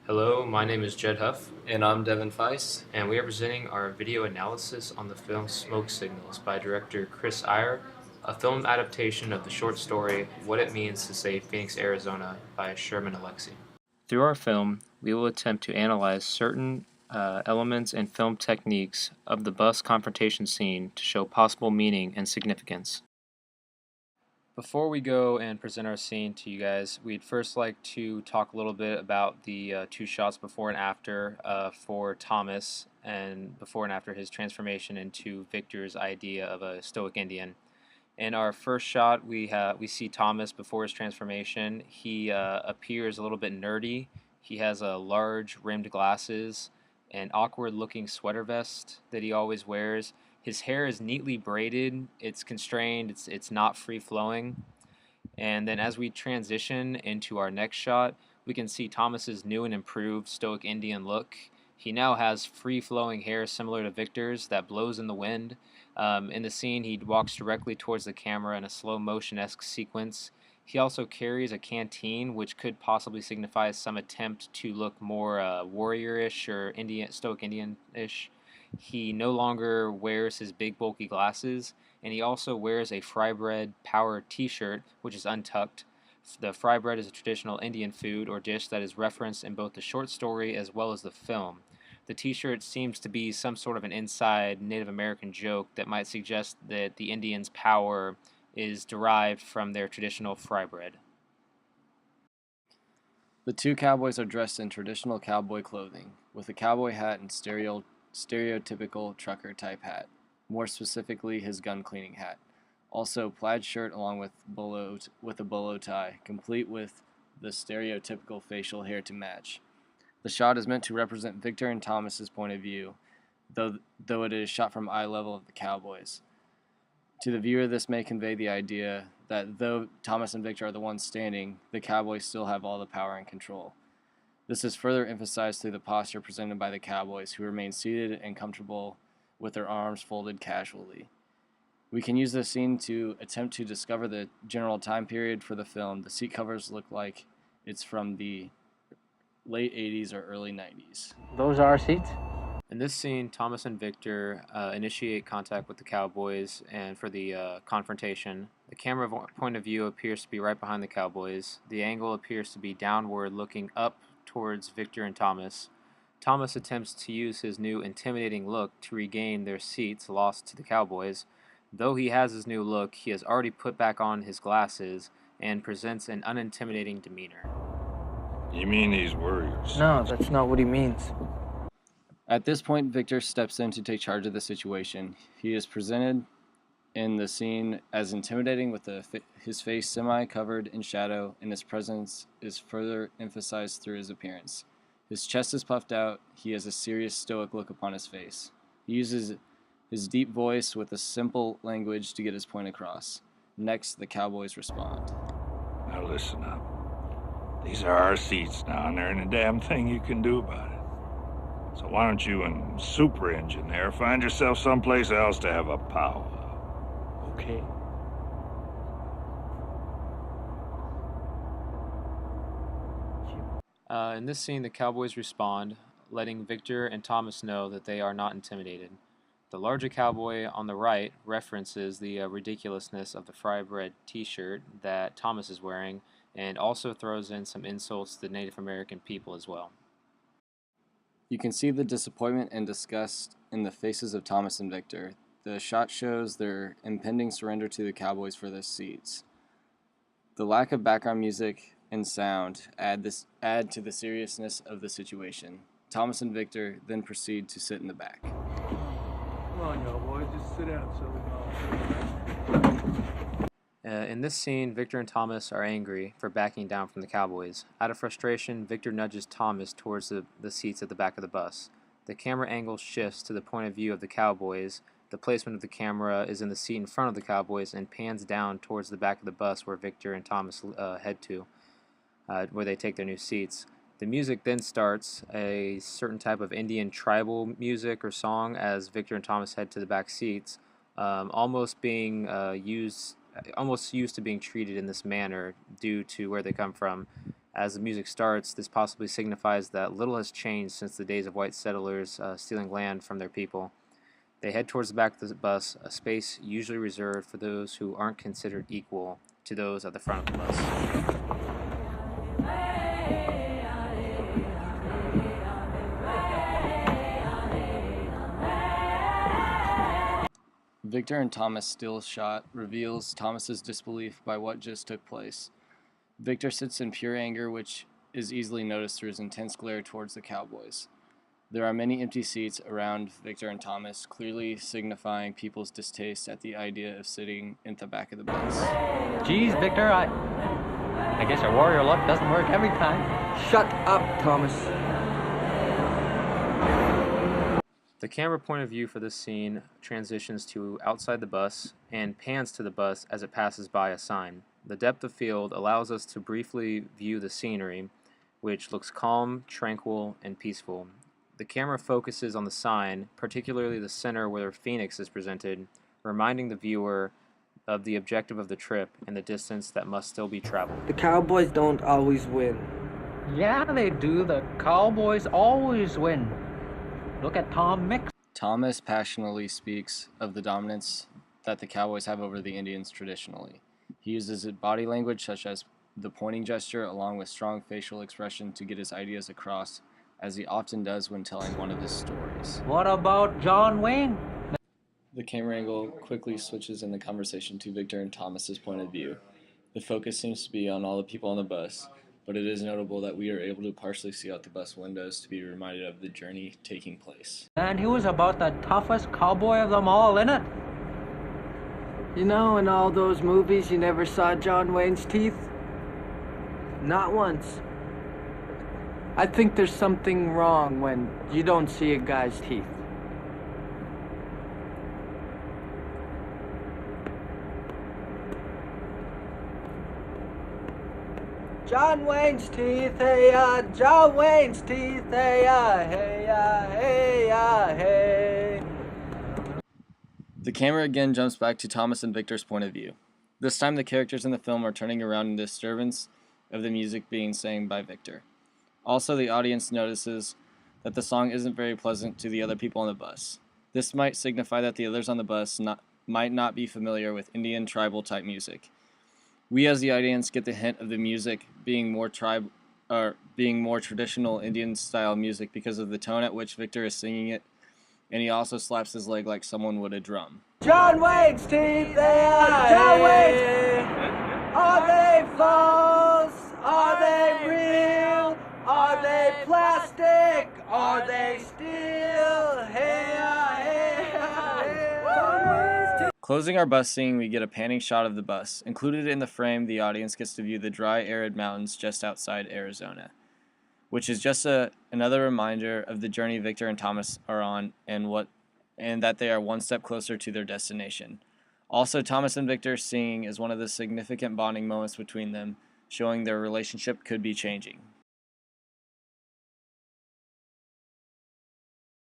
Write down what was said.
Hello, my name is Jed Huff, And I'm Devin Feist. and we are presenting our video analysis on the film Smoke Signals by director Chris Eyre, a film adaptation of the short story What It Means to Save Phoenix, Arizona by Sherman Alexie. Through our film, we will attempt to analyze certain elements and film techniques of the bus confrontation scene to show possible meaning and significance. Before we go and present our scene to you guys, we'd first like to talk a little bit about the two shots before and after for Thomas, and before and after his transformation into Victor's idea of a stoic Indian. In our first shot, we see Thomas before his transformation. He appears a little bit nerdy. He has large rimmed glasses, an awkward looking sweater vest that he always wears. His hair is neatly braided. It's constrained. It's not free flowing. And then as we transition into our next shot, we can see Thomas's new and improved stoic Indian look. He now has free-flowing hair similar to Victor's that blows in the wind. In the scene, he walks directly towards the camera in a slow motion-esque sequence. He also carries a canteen, which could possibly signify some attempt to look more warrior-ish or stoic Indian-ish. He no longer wears his big bulky glasses, and he also wears a fry bread power t-shirt, which is untucked. The fry bread is a traditional Indian food or dish that is referenced in both the short story as well as the film. The t-shirt seems to be some sort of an inside Native American joke that might suggest that the Indians' power is derived from their traditional fry bread. The two cowboys are dressed in traditional cowboy clothing, with a cowboy hat and stereotypical trucker type hat, more specifically his gun cleaning hat. Also, plaid shirt along with a bolo tie, complete with the stereotypical facial hair to match. The shot is meant to represent Victor and Thomas's point of view, though it is shot from eye level of the cowboys. To the viewer, this may convey the idea that though Thomas and Victor are the ones standing, the cowboys still have all the power and control. This is further emphasized through the posture presented by the cowboys, who remain seated and comfortable with their arms folded casually. We can use this scene to attempt to discover the general time period for the film. The seat covers look like it's from the late 80s or early 90s. Those are our seats? In this scene, Thomas and Victor initiate contact with the Cowboys, and for the confrontation, the camera point of view appears to be right behind the Cowboys. The angle appears to be downward, looking up towards Victor and Thomas. Thomas attempts to use his new intimidating look to regain their seats lost to the Cowboys. Though he has his new look, he has already put back on his glasses and presents an unintimidating demeanor. You mean these warriors? No, that's not what he means. At this point, Victor steps in to take charge of the situation. He is presented in the scene as intimidating with his face semi-covered in shadow, and his presence is further emphasized through his appearance. His chest is puffed out. He has a serious, stoic look upon his face. He uses his deep voice with a simple language to get his point across. Next, the cowboys respond. Now listen up. These are our seats now, and there ain't a damn thing you can do about it. So why don't you and Super Engine there find yourself someplace else to have a powwow? Okay? In this scene, the Cowboys respond, letting Victor and Thomas know that they are not intimidated. The larger cowboy on the right references the ridiculousness of the fry bread t-shirt that Thomas is wearing, and also throws in some insults to the Native American people as well. You can see the disappointment and disgust in the faces of Thomas and Victor. The shot shows their impending surrender to the cowboys for their seats. The lack of background music and sound add to the seriousness of the situation. Thomas and Victor then proceed to sit in the back. Come on, y'all boys, just sit down so we can all In this scene, Victor and Thomas are angry for backing down from the Cowboys. Out of frustration, Victor nudges Thomas towards the seats at the back of the bus. The camera angle shifts to the point of view of the Cowboys. The placement of the camera is in the seat in front of the Cowboys and pans down towards the back of the bus where Victor and Thomas head to, where they take their new seats. The music then starts, a certain type of Indian tribal music or song, as Victor and Thomas head to the back seats, almost used to being treated in this manner due to where they come from. As the music starts, this possibly signifies that little has changed since the days of white settlers stealing land from their people. They head towards the back of the bus, a space usually reserved for those who aren't considered equal to those at the front of the bus. Victor and Thomas' still shot reveals Thomas's disbelief by what just took place. Victor sits in pure anger, which is easily noticed through his intense glare towards the cowboys. There are many empty seats around Victor and Thomas, clearly signifying people's distaste at the idea of sitting in the back of the bus. Geez, Victor, I guess your warrior luck doesn't work every time. Shut up, Thomas. The camera point of view for this scene transitions to outside the bus and pans to the bus as it passes by a sign. The depth of field allows us to briefly view the scenery, which looks calm, tranquil, and peaceful. The camera focuses on the sign, particularly the center where Phoenix is presented, reminding the viewer of the objective of the trip and the distance that must still be traveled. The Cowboys don't always win. Yeah, they do. The Cowboys always win. Look at Tom Mix. Thomas passionately speaks of the dominance that the Cowboys have over the Indians traditionally. He uses body language such as the pointing gesture along with strong facial expression to get his ideas across, as he often does when telling one of his stories. What about John Wayne? The camera angle quickly switches in the conversation to Victor and Thomas's point of view. The focus seems to be on all the people on the bus, but it is notable that we are able to partially see out the bus windows to be reminded of the journey taking place. And he was about the toughest cowboy of them all, innit? You know, in all those movies, you never saw John Wayne's teeth? Not once. I think there's something wrong when you don't see a guy's teeth. John Wayne's teeth, hey John Wayne's teeth, hey hey. The camera again jumps back to Thomas and Victor's point of view. This time the characters in the film are turning around in disturbance of the music being sang by Victor. Also, the audience notices that the song isn't very pleasant to the other people on the bus. This might signify that the others on the bus might not be familiar with Indian tribal type music. We as the audience get the hint of the music being more traditional Indian style music because of the tone at which Victor is singing it, and he also slaps his leg like someone would a drum. John Wayne's teeth, they are John Wayne's. Are they false? Are they real? Are they plastic? Are they steel? Hey, hey, hey. Closing our bus scene, we get a panning shot of the bus. Included in the frame, the audience gets to view the dry, arid mountains just outside Arizona, which is just another reminder of the journey Victor and Thomas are on and that they are one step closer to their destination. Also, Thomas and Victor singing is one of the significant bonding moments between them, showing their relationship could be changing.